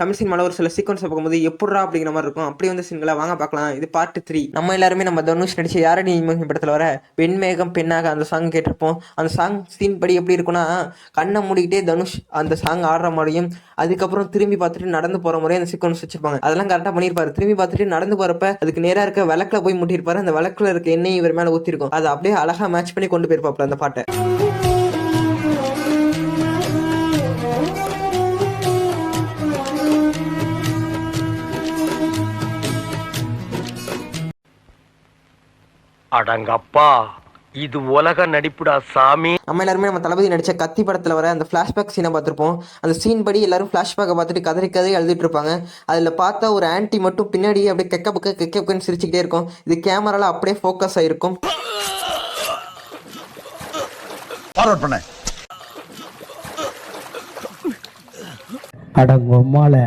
தமிழ் சினிமாவில் ஒரு சில சீக்வன்ஸை பார்க்கும்போது எப்படா அப்படிங்கிற மாதிரி இருக்கும். அப்படி வந்து சீன்களை வாங்க பார்க்கலாம். இது பார்ட் 3. நம்ம எல்லாருமே நம்ம தனுஷ் நடிச்ச யாரடி நீ படத்தில் வர வெண்மேகம் பெண்ணாக அந்த சாங் கேட்டிருப்போம். அந்த சாங் சீன் படி எப்படி இருக்குன்னா, கண்ணை மூடிக்கிட்டே தனுஷ் அந்த சாங் ஆடுற மாதிரியும், அதுக்கப்புறம் திரும்பி பார்த்துட்டு நடந்து போகிற முறையும் அந்த சீக்வன்ஸ் வச்சிருப்பாங்க. அதெல்லாம் கரெக்டாக பண்ணியிருப்பாரு. திரும்பி பார்த்துட்டு நடந்து போகிறப்ப அதுக்கு நேராக இருக்க விளக்கில் போய் முட்டியிருப்பாரு. அந்த விளக்கில் இருக்க எண்ணெய் இவர் மேலே ஊற்றிருக்கும். அதை அப்படியே அழகாக மேட்ச் பண்ணி கொண்டு போயிருப்பாப்ல அந்த பாட்டை. அடங்கப்பா, இது உலக நடிப்புடா சாமி. நம்ம எல்லாருமே நம்ம தளபதி நடிச்ச கத்தி படத்தில் வர அந்த ஃப்ளாஷ்பேக் சீனை பார்த்துருப்போம். அந்த சீன் படி எல்லாரும் ஃப்ளாஷ்பேக்கை பார்த்துட்டு கதறி எழுதிட்டு இருப்பாங்க. அதில் பார்த்தா ஒரு ஆன்டி மட்டும் பின்னாடி அப்படியே கெக்கப்புக்குன்னு சிரிச்சுக்கிட்டே இருக்கும். இது கேமரால அப்படியே ஃபோக்கஸ் ஆகிருக்கும். அடங்கொம்மால